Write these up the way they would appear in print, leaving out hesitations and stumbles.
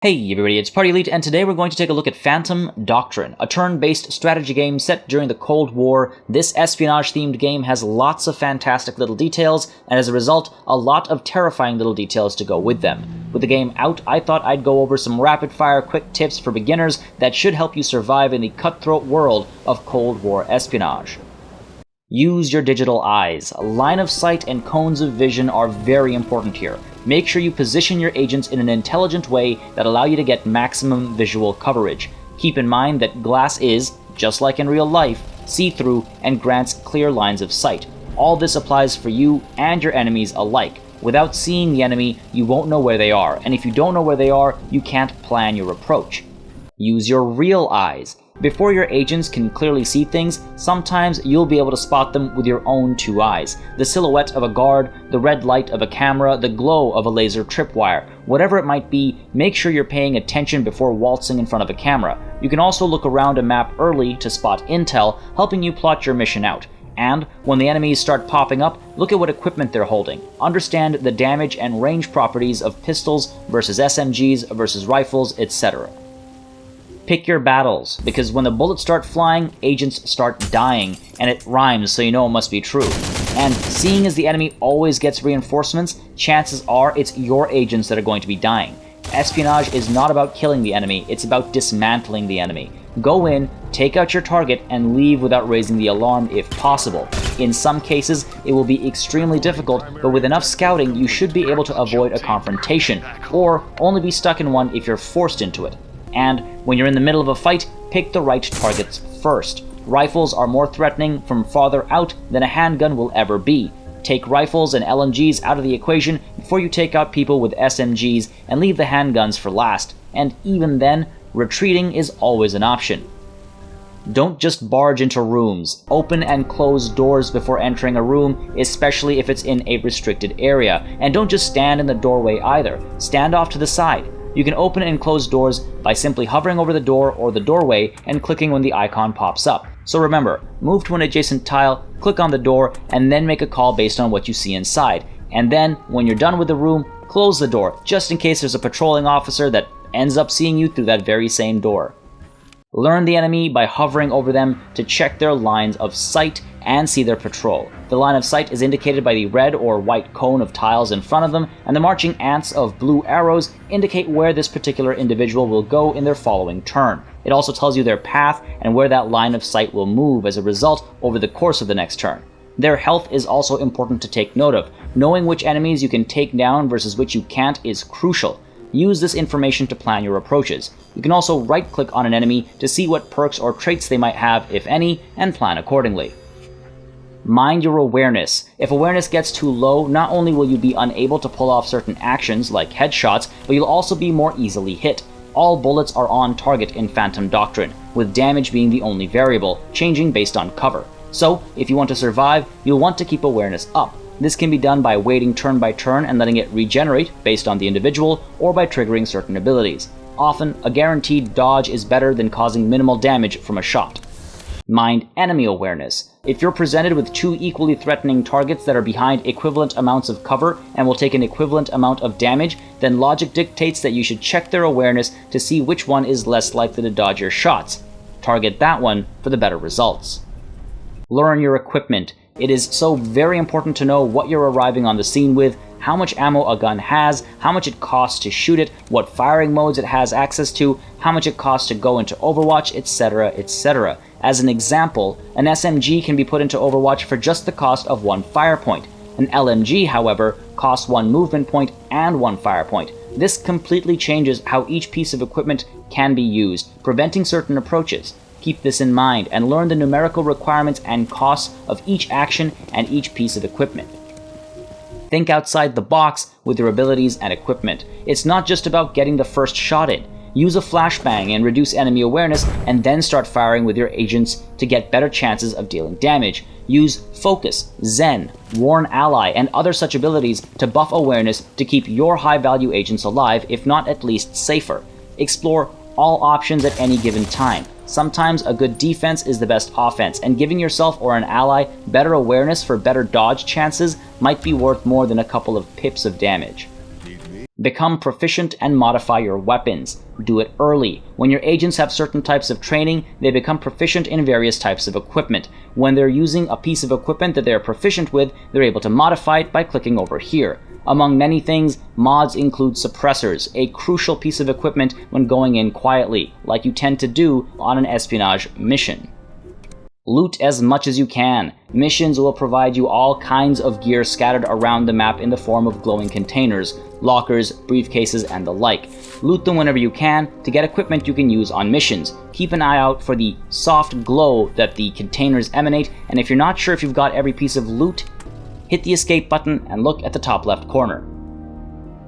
Hey everybody, it's Party Elite, and today we're going to take a look at Phantom Doctrine, a turn-based strategy game set during the Cold War. This espionage-themed game has lots of fantastic little details, and as a result, a lot of terrifying little details to go with them. With the game out, I thought I'd go over some rapid-fire quick tips for beginners that should help you survive in the cutthroat world of Cold War espionage. Use your digital eyes. Line of sight and cones of vision are very important here. Make sure you position your agents in an intelligent way that allow you to get maximum visual coverage. Keep in mind that glass is, just like in real life, see-through and grants clear lines of sight. All this applies for you and your enemies alike. Without seeing the enemy, you won't know where they are, and if you don't know where they are, you can't plan your approach. Use your real eyes. Before your agents can clearly see things, sometimes you'll be able to spot them with your own two eyes. The silhouette of a guard, the red light of a camera, the glow of a laser tripwire. Whatever it might be, make sure you're paying attention before waltzing in front of a camera. You can also look around a map early to spot intel, helping you plot your mission out. And when the enemies start popping up, look at what equipment they're holding. Understand the damage and range properties of pistols versus SMGs versus rifles, etc. Pick your battles, because when the bullets start flying, agents start dying, and it rhymes, so you know it must be true. And seeing as the enemy always gets reinforcements, chances are it's your agents that are going to be dying. Espionage is not about killing the enemy, it's about dismantling the enemy. Go in, take out your target, and leave without raising the alarm if possible. In some cases, it will be extremely difficult, but with enough scouting, you should be able to avoid a confrontation, or only be stuck in one if you're forced into it. And when you're in the middle of a fight, pick the right targets first. Rifles are more threatening from farther out than a handgun will ever be. Take rifles and LMGs out of the equation before you take out people with SMGs and leave the handguns for last. And even then, retreating is always an option. Don't just barge into rooms. Open and close doors before entering a room, especially if it's in a restricted area. And don't just stand in the doorway either. Stand off to the side. You can open and close doors by simply hovering over the door or the doorway and clicking when the icon pops up. So remember, move to an adjacent tile, click on the door, and then make a call based on what you see inside. And then, when you're done with the room, close the door, just in case there's a patrolling officer that ends up seeing you through that very same door. Learn the enemy by hovering over them to check their lines of sight and see their patrol. The line of sight is indicated by the red or white cone of tiles in front of them, and the marching ants of blue arrows indicate where this particular individual will go in their following turn. It also tells you their path and where that line of sight will move as a result over the course of the next turn. Their health is also important to take note of. Knowing which enemies you can take down versus which you can't is crucial. Use this information to plan your approaches. You can also right-click on an enemy to see what perks or traits they might have, if any, and plan accordingly. Mind your awareness. If awareness gets too low, not only will you be unable to pull off certain actions like headshots, but you'll also be more easily hit. All bullets are on target in Phantom Doctrine, with damage being the only variable, changing based on cover. So, if you want to survive, you'll want to keep awareness up. This can be done by waiting turn by turn and letting it regenerate based on the individual, or by triggering certain abilities. Often, a guaranteed dodge is better than causing minimal damage from a shot. Mind enemy awareness. If you're presented with two equally threatening targets that are behind equivalent amounts of cover and will take an equivalent amount of damage, then logic dictates that you should check their awareness to see which one is less likely to dodge your shots. Target that one for the better results. Learn your equipment. It is so very important to know what you're arriving on the scene with, how much ammo a gun has, how much it costs to shoot it, what firing modes it has access to, how much it costs to go into Overwatch, etc., etc. As an example, an SMG can be put into Overwatch for just the cost of one fire point. An LMG, however, costs one movement point and one fire point. This completely changes how each piece of equipment can be used, preventing certain approaches. Keep this in mind and learn the numerical requirements and costs of each action and each piece of equipment. Think outside the box with your abilities and equipment. It's not just about getting the first shot in. Use a flashbang and reduce enemy awareness, and then start firing with your agents to get better chances of dealing damage. Use Focus, Zen, Warn Ally, and other such abilities to buff awareness to keep your high-value agents alive, if not at least safer. Explore all options at any given time. Sometimes a good defense is the best offense, and giving yourself or an ally better awareness for better dodge chances might be worth more than a couple of pips of damage. Become proficient and modify your weapons. Do it early. When your agents have certain types of training, they become proficient in various types of equipment. When they're using a piece of equipment that they're proficient with, they're able to modify it by clicking over here. Among many things, mods include suppressors, a crucial piece of equipment when going in quietly, like you tend to do on an espionage mission. Loot as much as you can. Missions will provide you all kinds of gear scattered around the map in the form of glowing containers, lockers, briefcases, and the like. Loot them whenever you can to get equipment you can use on missions. Keep an eye out for the soft glow that the containers emanate, and if you're not sure if you've got every piece of loot, hit the escape button and look at the top left corner.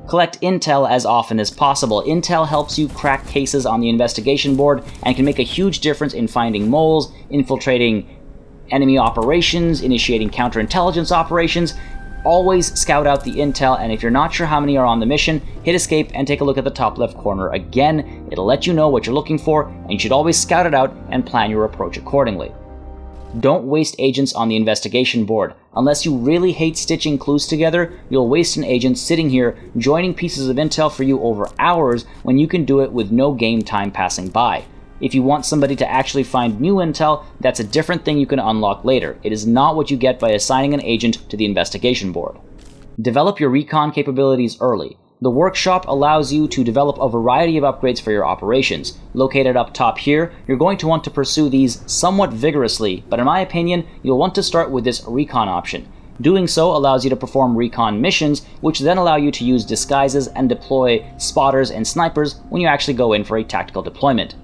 Collect intel as often as possible. Intel helps you crack cases on the investigation board and can make a huge difference in finding moles, infiltrating enemy operations, initiating counterintelligence operations. Always scout out the intel, and if you're not sure how many are on the mission, hit escape and take a look at the top left corner again. It'll let you know what you're looking for, and you should always scout it out and plan your approach accordingly. Don't waste agents on the investigation board. Unless you really hate stitching clues together, you'll waste an agent sitting here joining pieces of intel for you over hours when you can do it with no game time passing by. If you want somebody to actually find new intel, that's a different thing you can unlock later. It is not what you get by assigning an agent to the investigation board. Develop your recon capabilities early. The workshop allows you to develop a variety of upgrades for your operations. Located up top here, you're going to want to pursue these somewhat vigorously, but in my opinion, you'll want to start with this recon option. Doing so allows you to perform recon missions, which then allow you to use disguises and deploy spotters and snipers when you actually go in for a tactical deployment.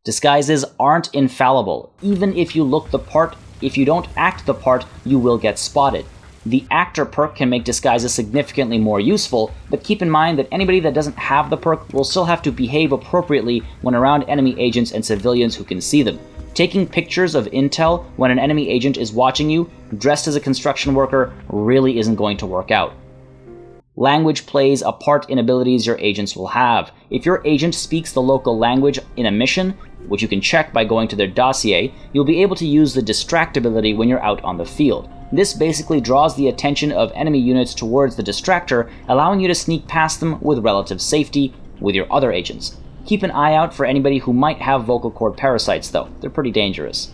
Disguises aren't infallible. Even if you look the part, if you don't act the part, you will get spotted. The actor perk can make disguises significantly more useful, but keep in mind that anybody that doesn't have the perk will still have to behave appropriately when around enemy agents and civilians who can see them. Taking pictures of intel when an enemy agent is watching you, dressed as a construction worker, really isn't going to work out. Language plays a part in abilities your agents will have. If your agent speaks the local language in a mission, which you can check by going to their dossier, you'll be able to use the distract ability when you're out on the field. This basically draws the attention of enemy units towards the distractor, allowing you to sneak past them with relative safety with your other agents. Keep an eye out for anybody who might have vocal cord parasites though, they're pretty dangerous.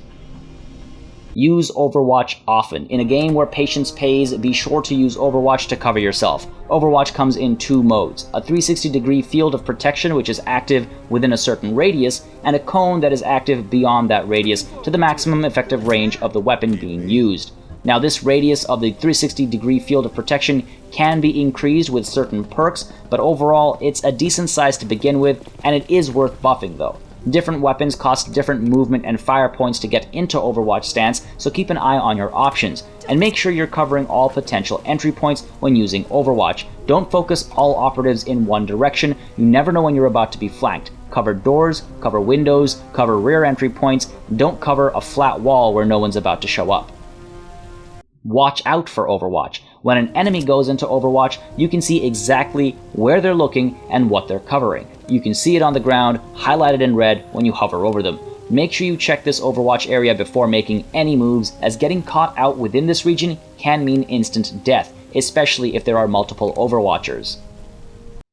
Use Overwatch often. In a game where patience pays, be sure to use Overwatch to cover yourself. Overwatch comes in two modes, a 360-degree field of protection which is active within a certain radius, and a cone that is active beyond that radius to the maximum effective range of the weapon being used. Now this radius of the 360-degree field of protection can be increased with certain perks, but overall it's a decent size to begin with, and it is worth buffing though. Different weapons cost different movement and fire points to get into Overwatch stance, so keep an eye on your options. And make sure you're covering all potential entry points when using Overwatch. Don't focus all operatives in one direction, you never know when you're about to be flanked. Cover doors, cover windows, cover rear entry points, don't cover a flat wall where no one's about to show up. Watch out for Overwatch. When an enemy goes into Overwatch, you can see exactly where they're looking and what they're covering. You can see it on the ground, highlighted in red when you hover over them. Make sure you check this Overwatch area before making any moves, as getting caught out within this region can mean instant death, especially if there are multiple Overwatchers.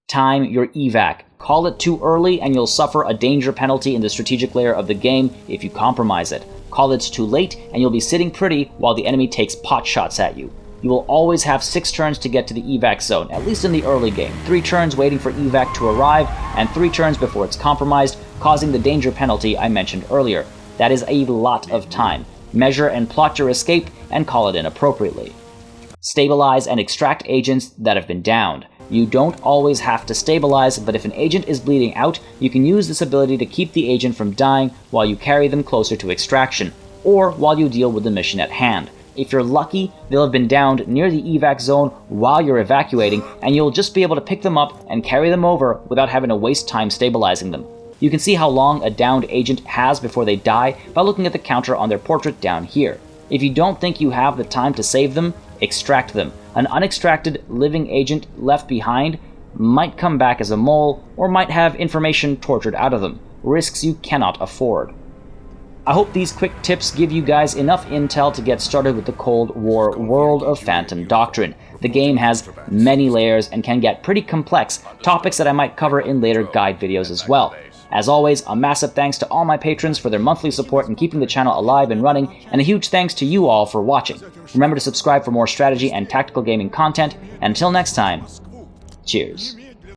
Time your evac. Call it too early and you'll suffer a danger penalty in the strategic layer of the game if you compromise it. Call it too late and you'll be sitting pretty while the enemy takes pot shots at you. You will always have 6 turns to get to the evac zone, at least in the early game. 3 turns waiting for evac to arrive, and 3 turns before it's compromised, causing the danger penalty I mentioned earlier. That is a lot of time. Measure and plot your escape, and call it in appropriately. Stabilize and extract agents that have been downed. You don't always have to stabilize, but if an agent is bleeding out, you can use this ability to keep the agent from dying while you carry them closer to extraction, or while you deal with the mission at hand. If you're lucky, they'll have been downed near the evac zone while you're evacuating, and you'll just be able to pick them up and carry them over without having to waste time stabilizing them. You can see how long a downed agent has before they die by looking at the counter on their portrait down here. If you don't think you have the time to save them, extract them. An unextracted living agent left behind might come back as a mole, or might have information tortured out of them. Risks you cannot afford. I hope these quick tips give you guys enough intel to get started with the Cold War world of Phantom Doctrine. The game has many layers and can get pretty complex, topics that I might cover in later guide videos as well. As always, a massive thanks to all my patrons for their monthly support in keeping the channel alive and running, and a huge thanks to you all for watching. Remember to subscribe for more strategy and tactical gaming content, and until next time, cheers.